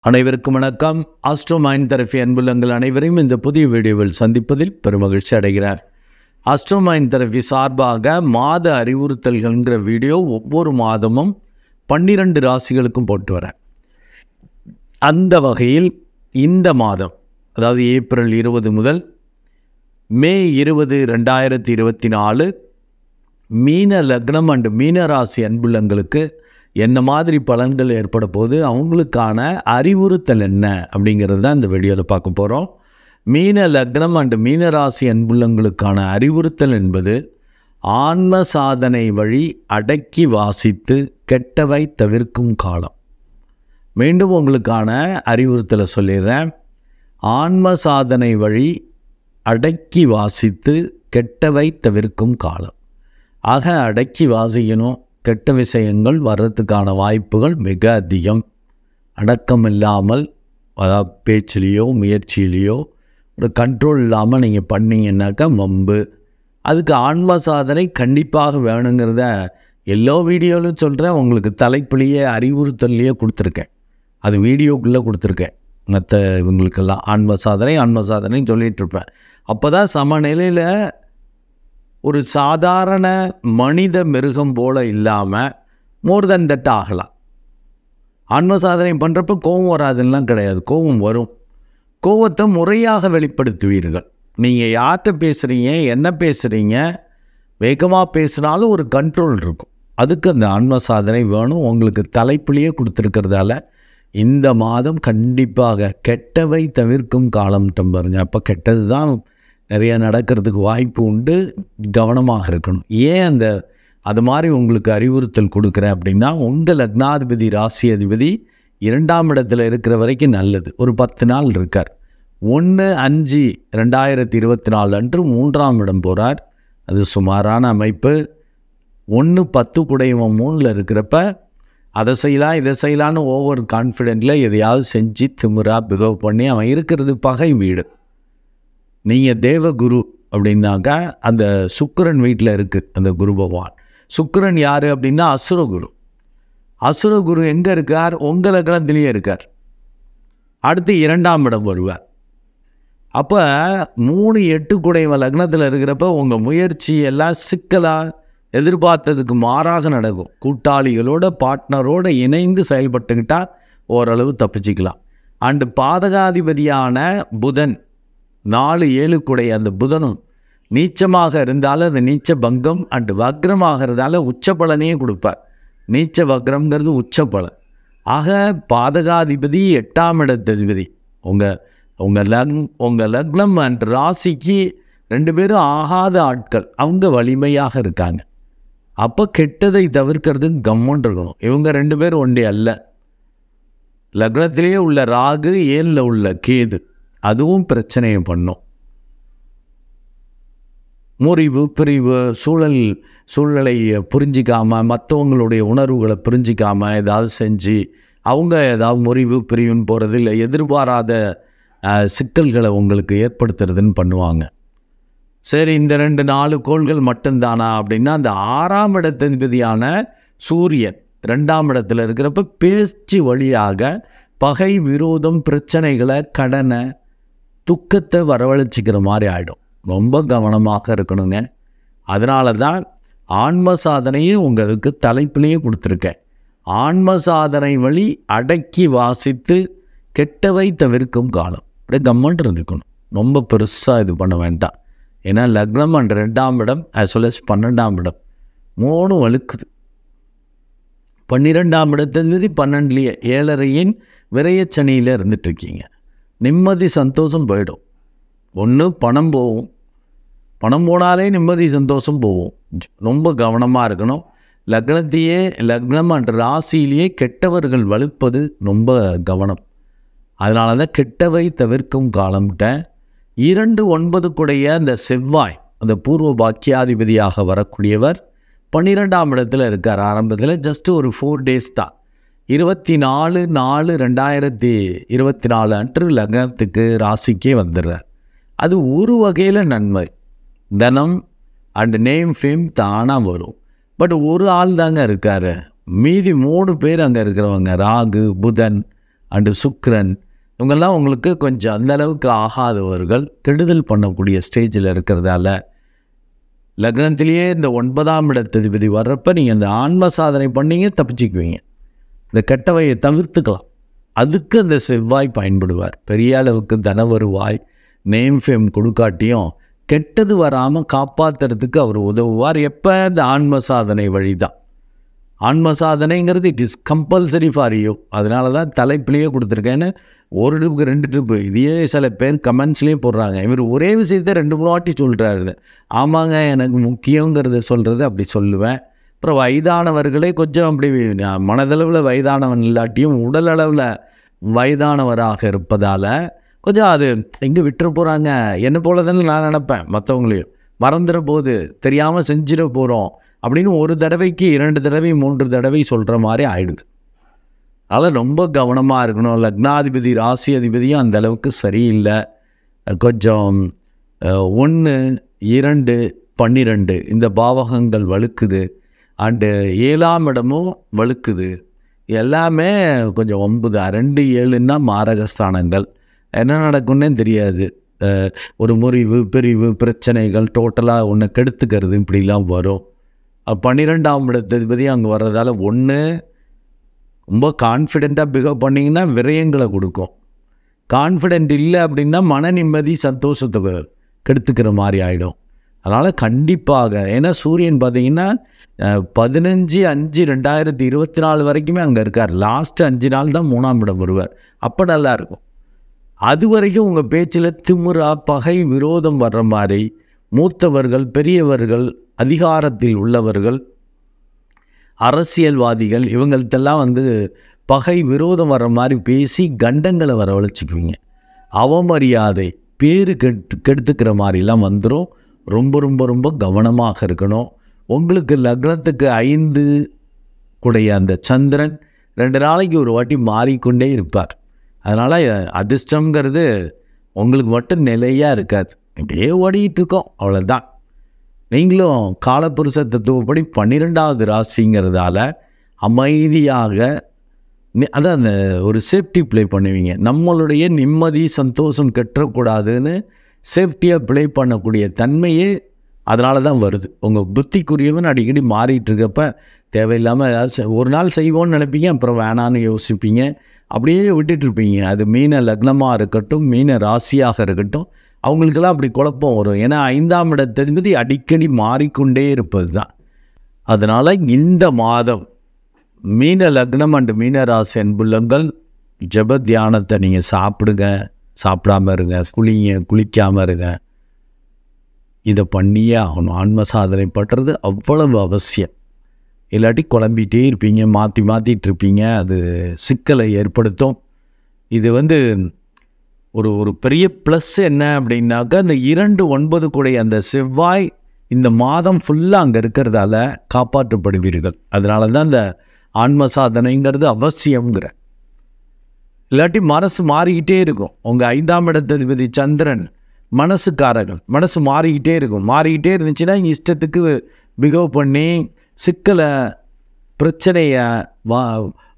அனைவருக்கும் வணக்கம். Astro mind therapy அன்புள்ளங்கள் அனைவரையும் இந்த புதிய வீடியோவில் சந்திப்பதில் பெருமகிழ்ச்சி அடைகிறார். ஆஸ்ட்ரோ மைண்ட் தெரபி சார்பாக மாத அறிவுறுத்தல்கள்ங்கிற வீடியோ ஒவ்வொரு மாதமும் 12 ராசிகளுக்கும் போட்டு வரேன். அந்த வகையில் இந்த மாதம், அதாவது ஏப்ரல் 20 முதல் மே 20, 2024 மீன லக்னம் அண்டு மீன ராசி அன்புள்ளங்களுக்கு என்ன மாதிரி பலன்கள் ஏற்பட போது, அவங்களுக்கான அறிவுறுத்தல் என்ன அப்படிங்கிறது தான் இந்த வீடியோவில் பார்க்க போகிறோம். மீன லக்னம் அண்டு மீனராசி அன்புள்ளங்களுக்கான அறிவுறுத்தல் என்பது ஆன்ம சாதனை வழி அடக்கி வாசித்து கெட்டவை தவிர்க்கும் காலம். மீண்டும் உங்களுக்கான அறிவுறுத்தலை சொல்லிடுறேன். ஆன்ம சாதனை வழி அடக்கி வாசித்து கெட்டவை தவிர்க்கும் காலம். ஆக அடக்கி வாசிக்கணும். கெட்ட விஷயங்கள் வர்றதுக்கான வாய்ப்புகள் மிக அதிகம். அடக்கம் இல்லாமல், அதாவது பேச்சிலேயோ முயற்சியிலையோ ஒரு கண்ட்ரோல் இல்லாமல் நீங்கள் பண்ணிங்கன்னாக்கா வம்பு. அதுக்கு ஆன்ம சாதனை கண்டிப்பாக வேணுங்கிறத எல்லா வீடியோவிலும் சொல்கிறேன். உங்களுக்கு தலைப்புலேயே அறிவுறுத்தல்லையே கொடுத்துருக்கேன், அது வீடியோக்குள்ளே கொடுத்துருக்கேன். மற்ற இவங்களுக்கெல்லாம் ஆன்ம சாதனைன்னு சொல்லிகிட்ருப்பேன். அப்போ தான் சமநிலையில் ஒரு சாதாரண மனித மிருகம் போல் இல்லாமல் மோர் தென் தட் ஆகலாம். ஆன்ம சாதனை பண்ணுறப்ப கோபம் வராதுலாம் கிடையாது, கோபம் வரும். கோபத்தை முறையாக வெளிப்படுத்துவீர்கள். நீங்கள் யார்கிட்ட பேசுகிறீங்க, என்ன பேசுகிறீங்க, வேகமாக பேசுனாலும் ஒரு கண்ட்ரோல் இருக்கும். அதுக்கு அந்த ஆன்ம சாதனை வேணும். உங்களுக்கு தலைப்புலேயே கொடுத்துருக்கிறதால இந்த மாதம் கண்டிப்பாக கெட்டவை தவிர்க்கும் காலம் பாருங்க. அப்போ கெட்டது தான் நிறையா நடக்கிறதுக்கு வாய்ப்பு உண்டு. கவனமாக இருக்கணும். ஏன் அது மாதிரி உங்களுக்கு அறிவுறுத்தல் கொடுக்குறேன் அப்படின்னா, உங்கள் லக்னாதிபதி ராசி அதிபதி 2ஆம் இடத்துல இருக்கிற வரைக்கும் நல்லது. ஒரு 10 நாள் இருக்கார். 1/5/2024 அன்று 3ஆம் இடம் போகிறார். அது சுமாரான அமைப்பு. 1/10 குடையவன் 3ல் இருக்கிறப்ப அதை செய்யலாம் இதை செய்யலான்னு ஓவர் கான்ஃபிடென்ட்டில் எதையாவது செஞ்சு திமிராக பிகவ் பண்ணி அவன் இருக்கிறது பகை வீடு. நீங்கள் தேவகுரு அப்படின்னாக்கா அந்த சுக்கிரன் வீட்டில் இருக்குது அந்த குரு பகவான். சுக்கிரன் யார் அப்படின்னா அசுரகுரு. அசுரகுரு எங்கே இருக்கார்? உங்கள் லக்னத்திலேயே இருக்கார். அடுத்து 2ஆம் இடம் வருவார். அப்போ 3/8 குடைவன் லக்னத்தில் இருக்கிறப்ப உங்கள் முயற்சி எல்லாம் சிக்கலாக எதிர்பார்த்ததுக்கு மாறாக நடக்கும். கூட்டாளிகளோட பார்ட்னரோடு இணைந்து செயல்பட்டுக்கிட்டால் ஓரளவு தப்பிச்சிக்கலாம். அண்டு பாதகாதிபதியான புதன் 4/7 குடைய அந்த புதனும் நீச்சமாக இருந்தாலும் அந்த நீச்ச பங்கம் அண்டு வக்ரமாகிறதால உச்ச பலனையே கொடுப்பார். நீச்ச வக்ரம்ங்கிறது உச்ச பலன். ஆக பாதகாதிபதி 8ஆம் இடத்ததிபதி உங்கள் லக்னம் அண்ட் ராசிக்கு 2 பேரும் ஆகாத ஆட்கள். அவங்க வலிமையாக இருக்காங்க. அப்போ கெட்டதை தவிர்க்கிறதுக்கு கம்மன் இருக்கணும். இவங்க 2 பேரும் ஒன்றே அல்ல. லக்னத்திலேயே உள்ள ராகு, 7ல் உள்ள கேது, அதுவும் பிரச்சனையை பண்ணும். முறிவு, பிரிவு, சூழலை புரிஞ்சிக்காமல், மற்றவங்களுடைய உணர்வுகளை புரிஞ்சிக்காமல் ஏதாவது செஞ்சு அவங்க ஏதாவது முறிவு பிரிவுன்னு போகிறது, இல்லை எதிர்பாராத சிக்கல்களை உங்களுக்கு ஏற்படுத்துறதுன்னு பண்ணுவாங்க. சரி, இந்த 4 கோள்கள் மட்டும்தானா அப்படின்னா, அந்த 6ஆம் இடத்ததிபதியான சூரியன் 2ஆம் இடத்துல இருக்கிறப்ப பேச்சு வழியாக பகை, விரோதம், பிரச்சனைகளை, கடனை, துக்கத்தை வரவழைச்சிக்கிற மாதிரி ஆகிடும். ரொம்ப கவனமாக இருக்கணுங்க. அதனால தான் ஆன்ம சாதனையே உங்களுக்கு தலைப்பிலேயே கொடுத்துருக்கேன். ஆன்ம சாதனை வழி அடக்கி வாசித்து கெட்டவை தவிர்க்கும் காலம். அப்படியே கம்மன் இருந்துக்கணும். ரொம்ப பெருசாக இது பண்ண வேண்டாம். ஏன்னா லக்னம் அண்ட் 2ஆம் இடம் as well as 12ஆம் இடம் 3 வலுக்குது. 12ஆம் இடத்ததிபதி 12லேயே 7.5 விரயச்சனியில் இருந்துட்டுருக்கீங்க. நிம்மதி சந்தோஷம் போயிடும். ஒன்று பணம் போகும், பணம் போனாலே நிம்மதி சந்தோஷம் போகும். ரொம்ப கவனமாக இருக்கணும். லக்னம் அண்ட் ராசியிலேயே கெட்டவர்கள் வலுப்பது ரொம்ப கவனம். அதனால தான் கெட்டவை தவிர்க்கும் காலம்கிட்ட 2/9 குடைய அந்த செவ்வாய், அந்த பூர்வ பாக்கியாதிபதியாக வரக்கூடியவர் 12ஆம் இடத்துல இருக்கார். ஆரம்பத்தில் ஜஸ்ட் ஒரு 4 days தான். 24/4/2024 அன்று லக்னத்துக்கு ராசிக்கே வந்துடுறார். அது ஒரு வகையில் நன்மை. தனம் அண்ட் நேம் ஃபேம் தானாக வரும். பட் ஒரு ஆள் தாங்க இருக்கார். மீதி 3 பேர் அங்கே இருக்கிறவங்க ராகு, புதன் அண்டு சுக்கிரன், இவங்கெல்லாம் உங்களுக்கு கொஞ்சம் அந்தளவுக்கு ஆகாதவர்கள், கெடுதல் பண்ணக்கூடிய ஸ்டேஜில் இருக்கிறதால லக்னத்திலேயே இந்த 9ஆம் இடத்ததிபதி வர்றப்ப நீங்கள் அந்த ஆன்ம சாதனை பண்ணிங்க தப்பிச்சுக்குவீங்க. இந்த கெட்டவையை தவிர்த்துக்கலாம். அதுக்கு அந்த செவ்வாய் பயன்படுவார். பெரிய அளவுக்கு தன வருவாய், நேம் ஃபேம் கொடுக்காட்டியும் கெட்டது வராமல் காப்பாற்றுறதுக்கு அவர் உதவுவார். எப்போ? இந்த ஆன்ம சாதனை வழி தான். ஆன்ம சாதனைங்கிறது it is compulsory for you. அதனால தான் தலைப்பிலேயே கொடுத்துருக்கேன்னு. ஒரு ட்ரிப்புக்கு 2 ட்ரிப்பு இதையே சில பேர் கமெண்ட்ஸ்லேயே போடுறாங்க. இவர் ஒரே விஷயத்தை 2-3 வாட்டி சொல்கிறாரு. ஆமாங்க, எனக்கு முக்கியங்கிறத சொல்கிறது அப்படி சொல்லுவேன். அப்புறம் வயதானவர்களே கொஞ்சம் அப்படி மனதளவில் வயதானவன் இல்லாட்டியும் உடல் அளவில் வயதானவராக இருப்பதால் கொஞ்சம் அது எங்கே விட்டுற போகிறாங்க என்ன போல தானே நான் நினப்பேன். மற்றவங்களையும் மறந்துட போது தெரியாமல் செஞ்சிட போகிறோம் அப்படின்னு ஒரு தடவைக்கு 2 தடவை 3 தடவை சொல்கிற மாதிரி ஆயிடுது. அதனால் ரொம்ப கவனமாக இருக்கணும். லக்னாதிபதி ராசி அதிபதியும் அந்த அளவுக்கு சரியில்லை. கொஞ்சம் 1, 2, 12 இந்த பாவகங்கள் வழுக்குது. அண்டு 7ஆம் இடமும் வழுக்குது. எல்லாமே கொஞ்சம் 9, 2, 7ன்னா மாரகஸ்தானங்கள். என்ன நடக்குன்னே தெரியாது. ஒரு முறிவு, பிரிவு, பிரச்சனைகள், டோட்டலாக ஒன்று கெடுத்துக்கிறது இப்படிலாம் வரும். 12ஆம் இடத்ததிபதி அங்கே வர்றதால ஒன்று ரொம்ப கான்ஃபிடெண்ட்டாக பிஹேவ் பண்ணிங்கன்னா விரயங்களை கொடுக்கும். கான்ஃபிடென்ட் இல்லை அப்படின்னா மன நிம்மதி, சந்தோஷத்தை கெடுத்துக்கிற மாதிரி ஆகிடும். அதனால் கண்டிப்பாக, ஏன்னா சூரியன் பார்த்திங்கன்னா 15/5/2024 வரைக்குமே அங்கே இருக்கார். லாஸ்ட்டு 5 நாள் தான் 3ஆம் இடம் வருவார். அப்போ நல்லாயிருக்கும். அது வரைக்கும் உங்கள் பேச்சில் திமிரா, பகை, விரோதம் வர்ற மாதிரி மூத்தவர்கள், பெரியவர்கள், அதிகாரத்தில் உள்ளவர்கள், அரசியல்வாதிகள் இவங்கள்ட்டெல்லாம் பகை, விரோதம் வர்ற மாதிரி பேசி கண்டங்களை வரவழைச்சிக்குவீங்க. அவமரியாதை, பேரு கெடுத்துக்கிற மாதிரிலாம் வந்துடும். ரொம்ப ரொம்ப ரொம்ப கவனமாக இருக்கணும். உங்களுக்கு லக்னத்துக்கு 5 கூடைய அந்த சந்திரன் 2 நாளைக்கு ஒரு வாட்டி மாறிக்கொண்டே இருப்பார். அதனால் அதிர்ஷ்டங்கிறது உங்களுக்கு மட்டும் நிலையாக இருக்காது. இப்படியே ஓடிக்கிட்டு இருக்கோம், அவ்வளோதான். நீங்களும் காலப்புருஷ தத்துவப்படி 12வது ராசிங்கிறதால அமைதியாக அதான் அந்த ஒரு சேஃப்டி ப்ளே பண்ணுவீங்க. நம்மளுடைய நிம்மதி, சந்தோஷம் கெட்டக்கூடாதுன்னு சேஃப்டியாக ப்ளே பண்ணக்கூடிய தன்மையே அதனால தான் வருது. உங்கள் புத்திக்குரியவன் அடிக்கடி மாறிட்டு இருக்கப்ப தேவையில்லாமல் ஏதாவது ஒரு நாள் செய்வோன்னு நினைப்பீங்க, அப்புறம் வேணான்னு யோசிப்பீங்க, அப்படியே விட்டுட்ருப்பீங்க. அது மீன லக்னமாக இருக்கட்டும், மீன ராசியாக இருக்கட்டும், அவங்களுக்கெல்லாம் அப்படி குழப்பம் வரும். ஏன்னா 5ஆம் இடத்ததிபதி அடிக்கடி மாறிக்கொண்டே இருப்பது தான். அதனால் இந்த மாதம் மீன லக்னம் அண்டு மீன ராசி அன்புள்ளங்கள் ஜப தியானத்தை நீங்கள் சாப்பிடுங்க, சாப்பிடாமல் இருங்க, குளிக்காமல் இருங்க. இதை பண்ணியே ஆகணும். ஆன்ம சாதனை பண்ணுறது அவ்வளவு அவசியம். இல்லாட்டி குழம்பிகிட்டே இருப்பீங்க, மாற்றிட்டு இருப்பீங்க. அது சிக்கலை ஏற்படுத்தும். இது ஒரு பெரிய ப்ளஸ் என்ன அப்படின்னாக்கா, இந்த 2-9 கூடைய அந்த செவ்வாய் இந்த மாதம் ஃபுல்லாக அங்கே இருக்கிறதால காப்பாற்றப்படுவீர்கள். அதனால தான் இந்த ஆன்ம சாதனைங்கிறது அவசியங்கிற. இல்லாட்டி மனசு மாறிக்கிட்டே இருக்கும். உங்கள் 5ஆம் இடத்ததிபதி சந்திரன் மனசுக்காரர்கள். மனசு மாறிக்கிட்டே இருக்கும். மாறிக்கிட்டே இருந்துச்சுன்னா இஷ்டத்துக்கு பிஹேவ் பண்ணி சிக்கலை, பிரச்சனையை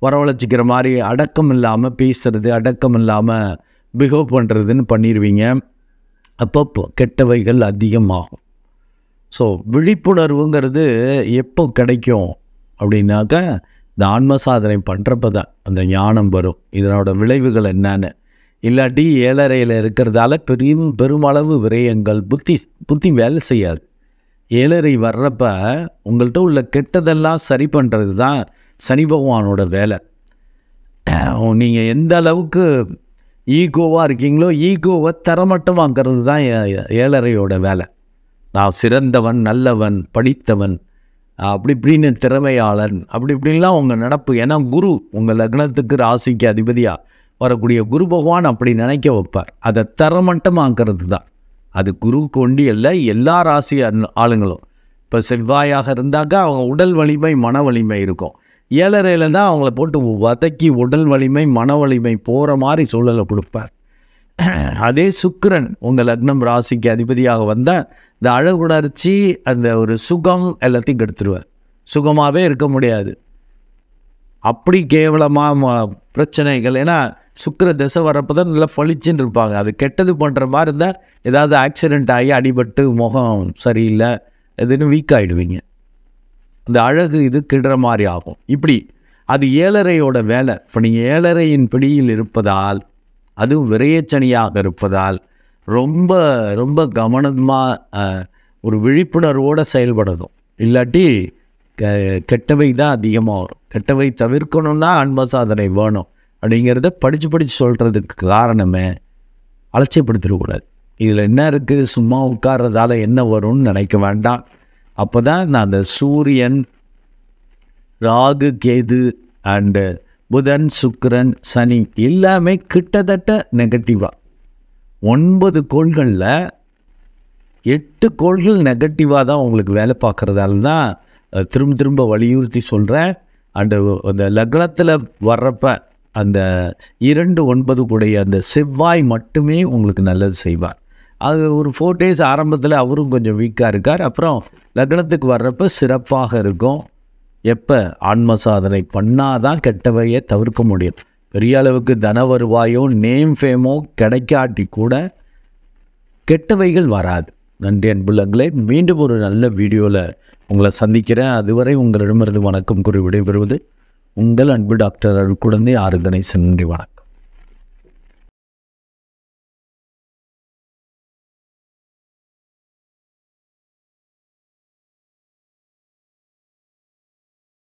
வரவழைச்சிக்கிற மாதிரி அடக்கம் இல்லாமல் பேசுகிறது, அடக்கம் இல்லாமல் பிஹேவ் பண்ணுறதுன்னு பண்ணிடுவீங்க. அப்போ கெட்டவைகள் அதிகமாகும். ஸோ விழிப்புணர்வுங்கிறது எப்போ கிடைக்கும் அப்படின்னாக்கா, இந்த ஆன்ம சாதனை பண்ணுறப்ப தான் அந்த ஞானம் வரும். இதனோட விளைவுகள் என்னன்னு. இல்லாட்டி 7.5 இருக்கிறதால பெருமளவு விரயங்கள், புத்தி வேலை செய்யாது. 7.5 வர்றப்ப உங்கள்கிட்ட உள்ள கெட்டதெல்லாம் சரி பண்ணுறது தான் சனி பகவானோட வேலை. நீங்கள் எந்த அளவுக்கு ஈகோவாக இருக்கீங்களோ, ஈகோவை தரமட்டமாக்கிறது தான் 7.5யோட வேலை. நான் சிறந்தவன், நல்லவன், படித்தவன், அப்படி இப்படின்னு திறமையாளன், அப்படி இப்படின்லாம் உங்கள் நடப்பு. ஏன்னா குரு உங்கள் லக்னத்துக்கு ராசிக்கு அதிபதியாக வரக்கூடிய குரு பகவான் அப்படி நினைக்க வைப்பார். அதை தரமட்டமாக்கிறது தான். அது குருவுக்கு ஒண்டி இல்லை, எல்லா ராசி ஆளுங்களும். இப்போ செவ்வாயாக இருந்தாக்கா அவங்க உடல் வலிமை, மன வலிமை இருக்கும். 7.5 தான் அவங்கள போட்டு வதக்கி உடல் வலிமை, மன வலிமை போகிற மாதிரி சூழலை கொடுப்பார். அதே சுக்கிரன் உங்கள் லக்னம் ராசிக்கு அதிபதியாக வந்தால் இந்த அழகுணர்ச்சி, அந்த ஒரு சுகம் எல்லாத்தையும் கெடுத்துருவார். சுகமாகவே இருக்க முடியாது. அப்படி கேவலமாக பிரச்சனைகள். ஏன்னா சுக்கிர திசை வரப்போ தான் நல்லா பளிச்சுன்னு இருப்பாங்க. அது கெட்டது பண்ணுற மாதிரி இருந்தால் ஏதாவது ஆக்சிடெண்ட் ஆகி அடிபட்டு முகம் சரியில்லை எதுன்னு வீக் ஆகிடுவீங்க. அந்த அழகு இது கிடுற மாதிரி ஆகும். இப்படி அது 7.5யோட வேலை. இப்போ நீங்கள் 7.5யின் பிடியில் இருப்பதால், அதுவும் விரயச்சனியாக இருப்பதால் ரொம்ப ரொம்ப கவனமாக ஒரு விழிப்புணர்வோடு செயல்படணும். இல்லாட்டி கெட்டவை தான் அதிகமாக வரும். கெட்டவை தவிர்க்கணுன்னா ஆன்ம சாதனை வேணும் அப்படிங்கிறத படித்து சொல்கிறதுக்கு காரணமே அலட்சியப்படுத்திடக்கூடாது. இதில் என்ன இருக்குது, சும்மா உட்கார்றதால என்ன வரும்னு நினைக்க வேண்டாம். அப்போ தான் நான் அந்த சூரியன், ராகு, கேது அண்டு புதன், சுக்கிரன், சனி எல்லாமே கிட்டத்தட்ட நெகட்டிவாக 9 கோள்களில் 8 கோள்கள் நெகட்டிவாக தான் உங்களுக்கு வேலை பார்க்குறதால தான் திரும்ப வலியுறுத்தி சொல்கிறேன். அந்த லக்னத்தில் வர்றப்ப அந்த 2-9 கூடிய அந்த செவ்வாய் மட்டுமே உங்களுக்கு நல்லது செய்வார். அது ஒரு 4 days ஆரம்பத்தில் அவரும் கொஞ்சம் வீக்காக இருக்கார். அப்புறம் லக்னத்துக்கு வர்றப்ப சிறப்பாக இருக்கும். எப்போ ஆன்ம சாதனை பண்ணாதான் கெட்டவையை தவிர்க்க முடியும். பெரிய அளவுக்கு தன வருவாயோ நேம் ஃபேமோ கிடைக்காட்டி கூட கெட்டவைகள் வராது. நன்றி அன்புள்ளங்களே. மீண்டும் ஒரு நல்ல வீடியோவில் உங்களை சந்திக்கிறேன். அதுவரை உங்களிடமிருந்து வணக்கம் கூறி விடைபெறுவது உங்கள் அன்பு டாக்டர் அருட்குழந்தை ஆர். கணேசன். நன்றி, வணக்கம்.